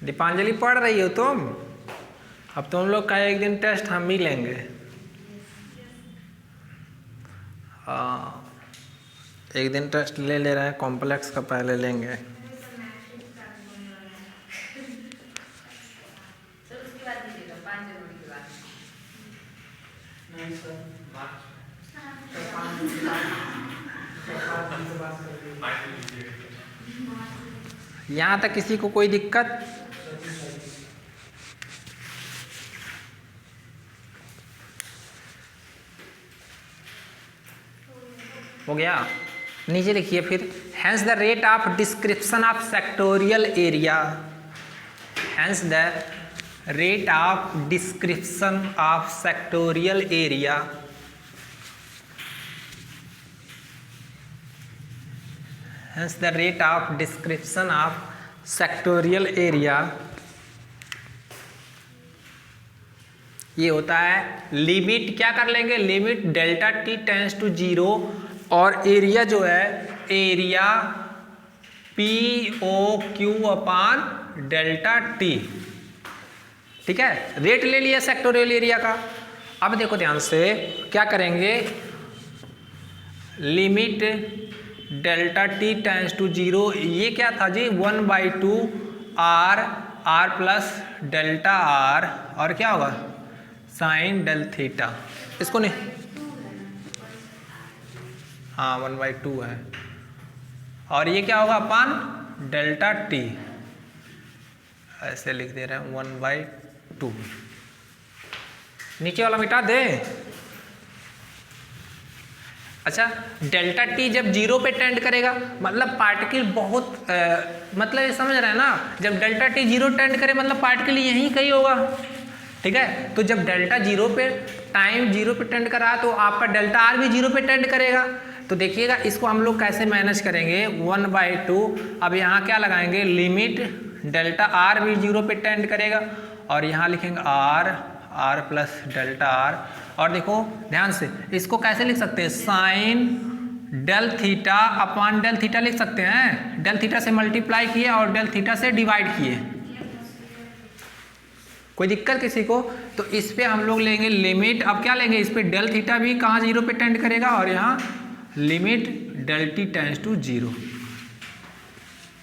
दीपांजलि पढ़ रही हो तुम? अब तुम लोग का एक दिन टेस्ट हम भी लेंगे। हाँ, एक दिन टेस्ट ले रहे हैं, कॉम्प्लेक्स का पहले लेंगे। यहाँ तक किसी को कोई दिक्कत? हो गया? नीचे लिखिए फिर, hence the rate of description of sectorial area, hence the rate of description of sectorial area, hence the rate of description of sectorial area, ये होता है लिमिट, क्या कर लेंगे, limit delta t tends to 0, और एरिया जो है area P O Q upon delta t. ठीक है, रेट ले लिया सेक्टोरियल एरिया का। अब देखो ध्यान से क्या करेंगे, limit delta t tends to 0, ये क्या था जी, 1/2 r, r plus delta r, और क्या होगा साइन डेल थीटा, इसको नहीं, हाँ 1/2 है, और ये क्या होगा अपान डेल्टा टी, ऐसे लिख दे रहे हैं 1/2। नीचे वाला मिटा दे। अच्छा, डेल्टा टी जब 0 पे टेंड करेगा, मतलब पार्टिकल बहुत मतलब ये समझ रहे हैं ना, जब डेल्टा टी 0 टेंड करे मतलब पार्टिकल यहीं कहीं होगा। ठीक है, तो जब डेल्टा 0 पे टाइम 0 पे टेंड करा तो आपका डेल्टा आर भी 0 पे टेंड करेगा। तो देखिएगा इसको हम लोग कैसे मैनेज करेंगे, 1/2, अब यहाँ क्या लगाएंगे, लिमिट डेल्टा आर भी 0 पे टेंड करेगा, और यहाँ लिखेंगे r, r plus delta r, और देखो ध्यान से इसको कैसे लिख सकते हैं, sine del theta upon del theta लिख सकते हैं, डेल थीटा से मल्टीप्लाई किए और डेल थीटा से डिवाइड किए। कोई दिक्कत किसी को? तो इस पे हम लोग लेंगे लिमिट, अब क्या लेंगे, इस पे डेल थीटा भी कहाँ 0 पे टेंड करेगा, और यहाँ limit del t tends to 0।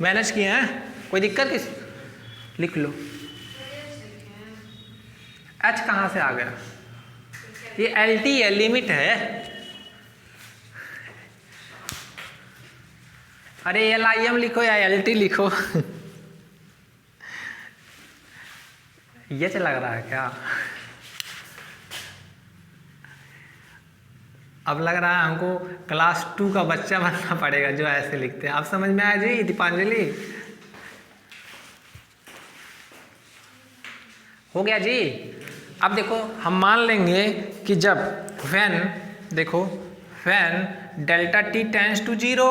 Manage किए हैं? कोई दिक्कत किसी? लिख लो। एच कहाँ से आ गया, ये एल टी है, लिमिट है। अरे LIM लिखो या LT लिखो। ये लग रहा है क्या? अब लग रहा है हमको क्लास 2 का बच्चा बनना पड़ेगा जो ऐसे लिखते हैं। आप समझ में आया जी दीपांजलि? हो गया जी। अब देखो हम मान लेंगे कि जब when delta t tends to 0,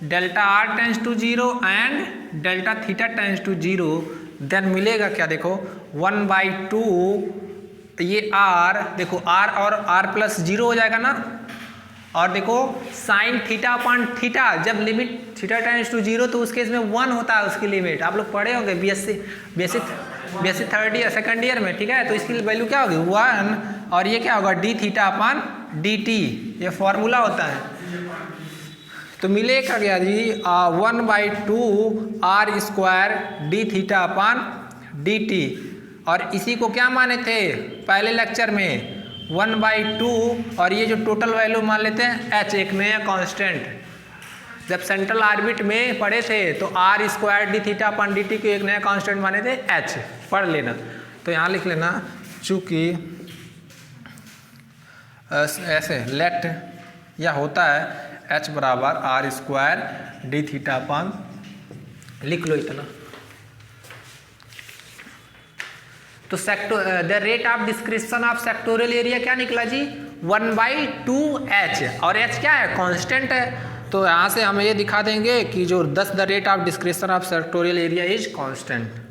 delta r tends to 0 and delta theta tends to 0, then मिलेगा क्या, देखो 1/2, ये आर, देखो आर और आर प्लस 0 हो जाएगा ना, और देखो साइन थीटा अपॉन थीटा, जब लिमिट थीटा टेंड्स टू 0 तो उस केस में 1 होता है उसकी लिमिट। आप लोग पढ़े होंगे BSc third year second year में। ठीक है, तो इसकी वैल्यू क्या होगी 1, और ये क्या होगा d theta upon d t, ये फॉर्मूला होता है। तो मिलेगा क्या जी 1/2 are square D theta upon d T, और इसी को क्या माने थे पहले लेक्चर में 1/2, और ये जो टोटल वैल्यू मान लेते हैं एच, एक नया कांस्टेंट। जब सेंट्रल ऑर्बिट में पढ़े थे तो r square D theta upon D t को एक नया कांस्टेंट माने थे एच, पढ़ लेना। तो यहाँ लिख लेना चूंकि ऐसे लेट या होता है एच बराबर आर स्क्वायर डी थीटा अपन, लिख लो इतना। तो the rate of description of sectorial area क्या निकला जी? 1/2h, और h क्या है? कांस्टेंट है। तो यहाँ से हम ये दिखा देंगे कि जो the rate of description of sectorial area is constant.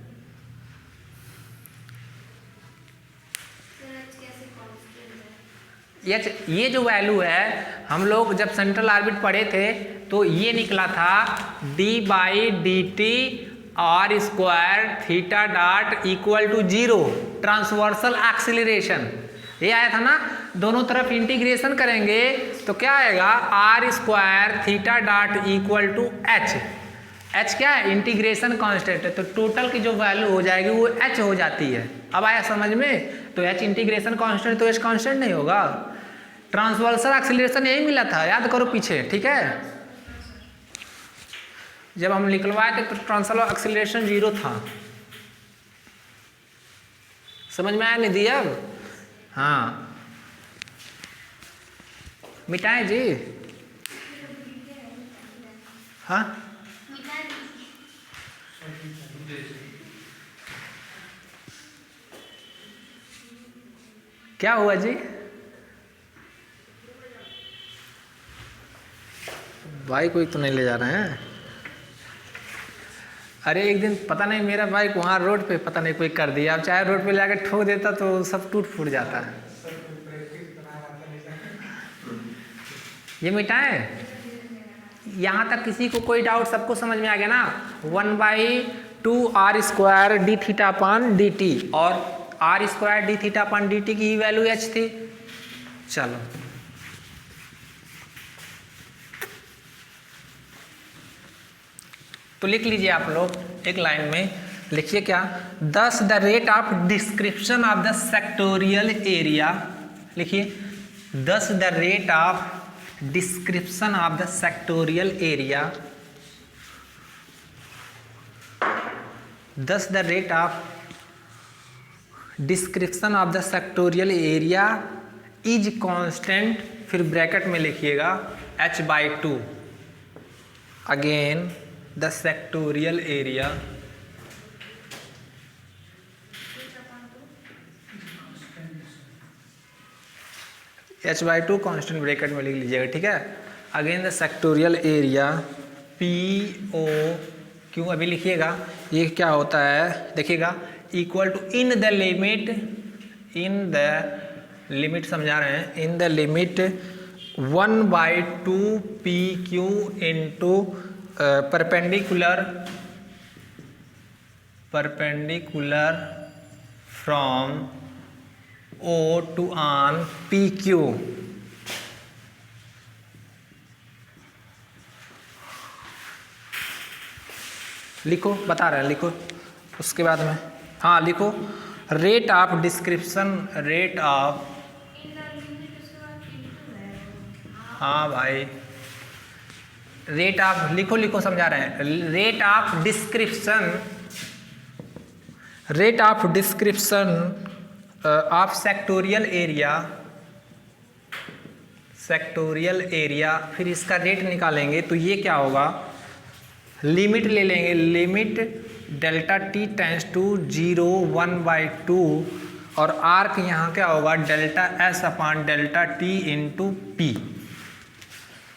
ये जो वैल्यू है हम लोग जब सेंट्रल ऑर्बिट पढ़े थे तो ये निकला था d/dt r square theta dot equal to 0 transversal acceleration, ये आया था ना। दोनों तरफ इंटीग्रेशन करेंगे तो क्या आएगा? R square theta dot equal to h. H क्या है? इंटीग्रेशन कांस्टेंट है, तो टोटल की जो वैल्यू हो जाएगी वो एच हो जाती है। अब आया समझ में? तो एच इंटीग्रेशन कांस्टेंट, तो एच कांस्टेंट नहीं होगा। ट्रांसवर्सल एक्सीलरेशन यही मिला था, याद करो पीछे, ठीक है। जब हम निकलवाए थे तो ट्रांसवर्सल एक्सीलरेशन 0 था। समझ में आया निधि अब? हाँ, मिटाएं जी? हाँ, क्या हुआ जी? बाइक कोई तो नहीं ले जा रहे हैं? अरे एक दिन पता नहीं मेरा बाइक वहाँ रोड पे पता नहीं कोई कर दिया, अब चाहे रोड पे लाके ठोक देता तो सब टूट फूट जाता है। ये मिटाएं? यहाँ तक किसी को कोई डाउट? सबको समझ में आ गया ना? 1/2 are square D theta upon D T, और R square D theta upon D T की वैल्यू एच थी। चलो तो लिख लीजिए आप लोग एक लाइन में, लिखिए क्या? Thus the rate of description of the sectorial area, लिखिए thus the rate of description of the sectorial area, thus the rate of description of the sectorial area is constant, फिर ब्रैकेट में लिखिएगा h/2, again the sectorial area h/2 constant bracket में लिख लीजिएगा, ठीक है। Again the sectorial area PO, क्यों अभी लिखिएगा, ये क्या होता है देखिएगा, equal to in the limit समझा रहे हैं, इन the limit 1/2 PQ into perpendicular from O to on PQ, लिखो, बता रहे हैं, लिखो उसके बाद में। हाँ लिखो, rate of description, rate of, हाँ भाई रेट ऑफ लिखो, लिखो समझा रहे हैं। Rate of description, rate of description of sectorial area, sectoral area, फिर इसका रेट निकालेंगे तो ये क्या होगा, लिमिट ले लेंगे, limit delta t tends to 0 1/2, और आर्क यहाँ क्या होगा, delta s upon delta t into p.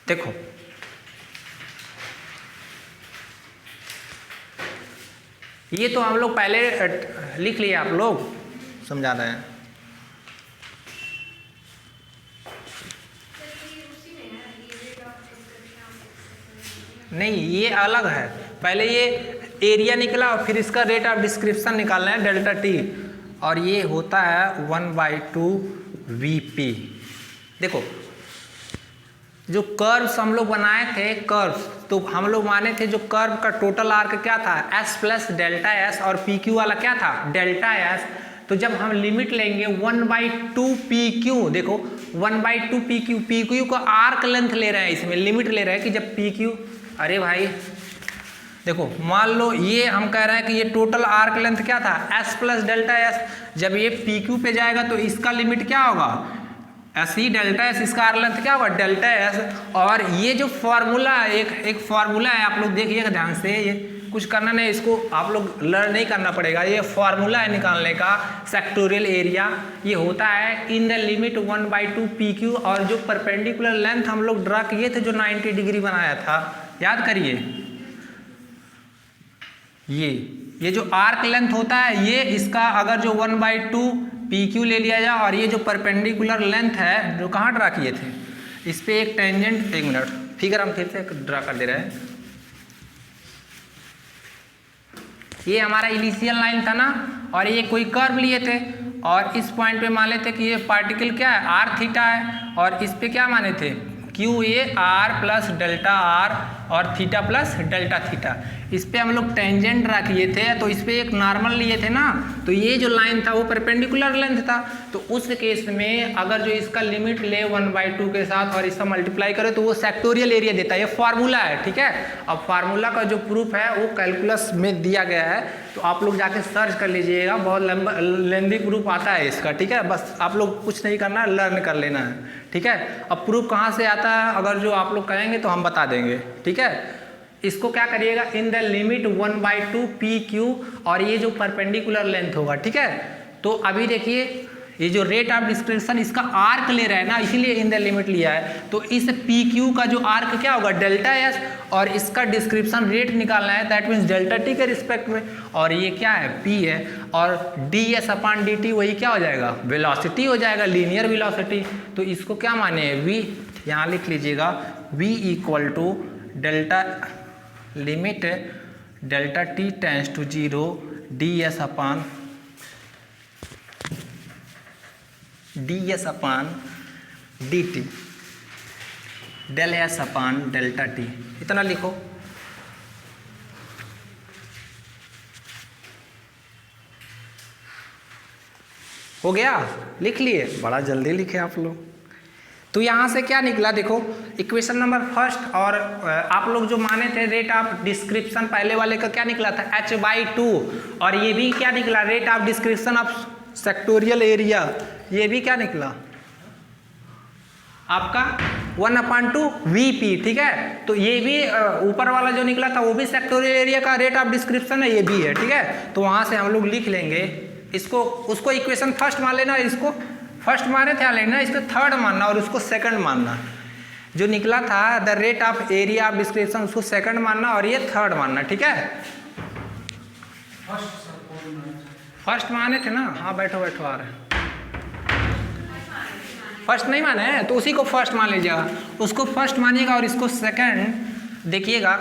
देखो ये तो हम लोग पहले लिख लिए, आप लोग समझा रहे हैं। नहीं ये अलग है, पहले ये एरिया निकला और फिर इसका रेट ऑफ डिस्क्रिप्शन निकालना है डेल्टा टी, और ये होता है 1/2 VP। देखो जो कर्व्स हम लोग बनाए थे, कर्व्स तो हम लोग माने थे जो कर्व का टोटल आर्क क्या था, S प्लस डेल्टा S, और PQ वाला क्या था, डेल्टा S। तो जब हम लिमिट लेंगे 1/2 PQ, देखो 1/2 PQ, PQ का आर्क लेंथ ले रहे हैं, इसमें लिमिट ले रहे हैं कि जब PQ अरे भाई देखो, मान लो ये हम कह रहे हैं कि ये टोटल आर्क लेंथ क्या था, s प्लस डेल्टा एस। जब ये पी क्यू पे जाएगा तो इसका लिमिट क्या होगा, एस ई डेल्टा एस, इसका आर्क लेंथ क्या होगा, डेल्टा एस। और ये जो फॉर्मूला है, एक फॉर्मूला है, आप लोग देखिएगा ध्यान से, ये कुछ करना नहीं, इसको आप लोग लर्न नहीं करना पड़ेगा। ये फॉर्मूला है निकालने का सेक्टोरियल एरिया। ये होता है इन द लिमिट 1/2 पी क्यू, और जो परपेंडिकुलर लेंथ हम लोग ड्रा किए थे, जो 90 डिग्री बनाया था, याद करिए। ये जो आर्क लेंथ होता है, ये इसका अगर जो 1/2 पी क्यू ले लिया जाए, और ये जो परपेंडिकुलर लेंथ है जो कहाँ ड्रा किए थे, इस पे एक टेंजेंट, एक मिनट फिगर हम फिर से ड्रा कर दे रहे हैं। ये हमारा इनिशियल लाइन था ना, और ये कोई कर्व लिए थे, और इस पॉइंट पे मान लेते कि ये पार्टिकल क्या है, आर थीटा है, और इस पे क्या माने थे, Q A R plus delta r और थीटा प्लस डेल्टा थीटा। इस पे हम लोग टेंजेंट ड्रा किए थे, तो इस पे एक नॉर्मल लिए थे ना, तो ये जो लाइन था वो परपेंडिकुलर लेंथ था। तो उस केस में अगर जो इसका लिमिट ले 1/2 के साथ और इसका मल्टीप्लाई करे तो वो सेक्टोरियल एरिया देता है। ये फार्मूला है, ठीक है। अब फार्मूला का जो प्रूफ है वो कैलकुलस में दिया गया है, तो आप लोग जाके सर्च कर लीजिएगा, बहुत लंबा लेंदी प्रूफ आता है इसका, ठीक है। बस आप लोग कुछ नहीं करना है, लर्न कर लेना है, ठीक है। अब प्रूफ कहाँ से आता है, अगर जो आप लोग कहेंगे तो हम बता देंगे, ठीक है। इसको क्या करिएगा, इन द लिमिट 1/2 पी क्यू, और ये जो परपेंडिकुलर लेंथ होगा, ठीक है। तो अभी देखिए, ये जो रेट ऑफ डिस्क्रिप्शन इसका आर्क ले रहा है ना, इसीलिए इन द लिमिट लिया है। तो इस पी क्यू का जो आर्क क्या होगा, डेल्टा एस, और इसका डिस्क्रिप्शन रेट निकालना है, दैट मीन्स डेल्टा टी के रिस्पेक्ट में, और ये क्या है, पी है, और D S upon d T वही क्या हो जाएगा, वेलोसिटी हो जाएगा, लीनियर वेलोसिटी। तो इसको क्या माने, वी, यहाँ लिख लीजिएगा, v equal to delta limit delta t tends to 0 d s upon d t, del s upon delta t, इतना लिखो। हो गया, लिख लिए, बड़ा जल्दी लिखे आप लोग। तो यहाँ से क्या निकला, देखो इक्वेशन नंबर फर्स्ट, और आप लोग जो माने थे रेट ऑफ डिस्क्रिप्शन पहले वाले का क्या निकला था, h/2, और ये भी क्या निकला, rate of description of sectorial area, ये भी क्या निकला आपका 1/2 VP, ठीक है। तो ये भी ऊपर वाला जो निकला था वो भी सेक्टोरियल एरिया का रेट ऑफ डिस्क्रिप्शन है, ये भी है, ठीक है। तो वहाँ से हम लोग लिख लेंगे इसको, उसको इक्वेशन फर्स्ट मान लेना, इसको फर्स्ट माने थे लेना, इसको थर्ड मानना, और उसको सेकंड मानना। जो निकला था the rate of area of description, उसको सेकंड मानना, और ये थर्ड मानना, ठीक है। फर्स्ट माने थे ना, हाँ बैठो बैठो, आ रहे हैं। फर्स्ट नहीं माने हैं तो उसी को फर्स्ट मान लीजिएगा, उसको फर्स्ट मानिएगा और इसको सेकंड देखिएगा।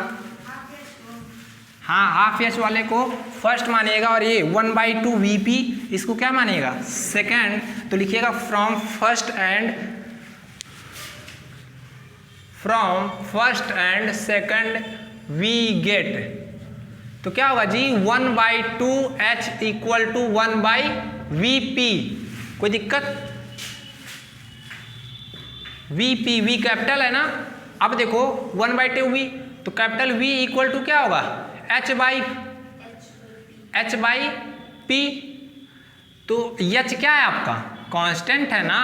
हाँ, हाफ एच वाले को फर्स्ट मानिएगा, और ये 1/2 VP इसको क्या मानिएगा, सेकंड। तो लिखिएगा from first and second we get, तो क्या होगा जी, 1/2 H इक्वल टू 1/VP। कोई दिक्कत, VP, V कैपिटल है ना। अब देखो 1/2 V, तो कैपिटल V इक्वल टू क्या होगा, H/P। तो H क्या है आपका, कांस्टेंट है ना,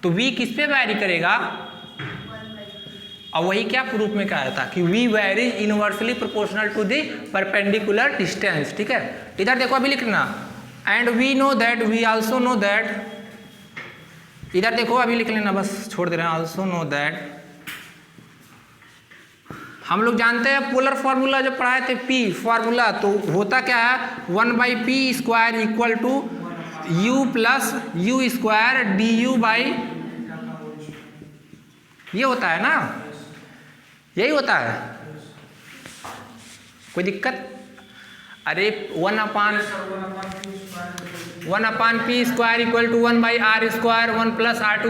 तो V किस पे वैरी करेगा, और वही क्या प्रूफ में कहा था कि V varies inversely proportional to the perpendicular distance, ठीक है। इधर देखो अभी लिखना, and we know that, we also know that, इधर देखो अभी लिख लेना, बस छोड़ दे रहे हैं, आल्सो नो दैट। हम लोग जानते हैं पोलर फार्मूला जब पढ़ाए थे, P फार्मूला, तो होता क्या है, 1/P² equal to U plus U² du by, ये होता है ना, यही होता है। कोई दिक्कत, अरे 1/P² equal to 1/R² 1 plus R⁴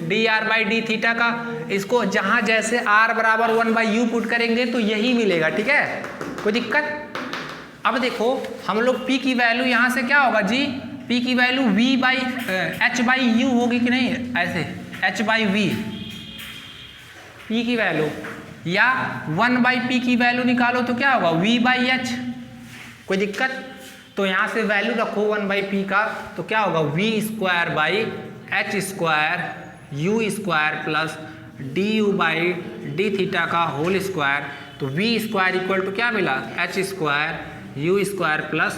dr/d θ का, इसको जहाँ जैसे R बराबर 1/U पुट करेंगे तो यही मिलेगा, ठीक है। कोई दिक्कत। अब देखो हम लोग P की वैल्यू यहाँ से क्या होगा जी, P की वैल्यू H/U होगी कि नहीं, ऐसे H/V, P की वैल्यू या 1/p की वैल्यू निकालो तो क्या होगा v/h, कोई दिक्कत? तो यहाँ से वैल्यू रखो 1/p का, तो क्या होगा v²/h² प्लस du/d का होल स्क्वायर। तो v² इक्वल टू क्या मिला, h² u² प्लस,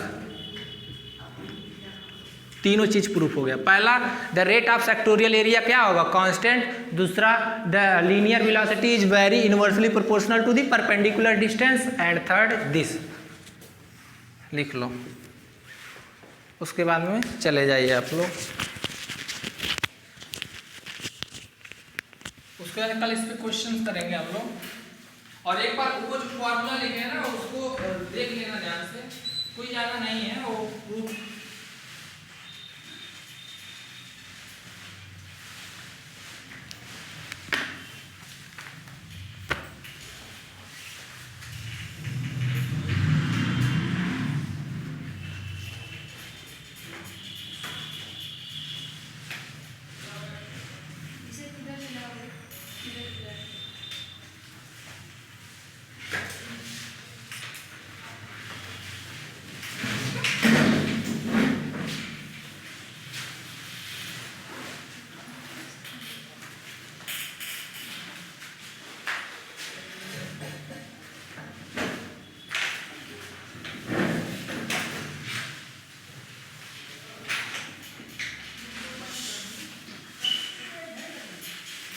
तीनों चीज प्रूफ हो गया। पहला the rate of sectorial area क्या होगा, कांस्टेंट। दूसरा the linear velocity is very inversely proportional to the perpendicular distance. And third this, लिख लो, उसके बाद में चले जाइए आप लोग। उसके बाद कल इस पे क्वेश्चन करेंगे हम लोग, और एक बार वो जो फॉर्मूला लिखे हैं ना उसको देख लेना ध्यान से, कोई ज़्यादा नहीं है वो प्रूफ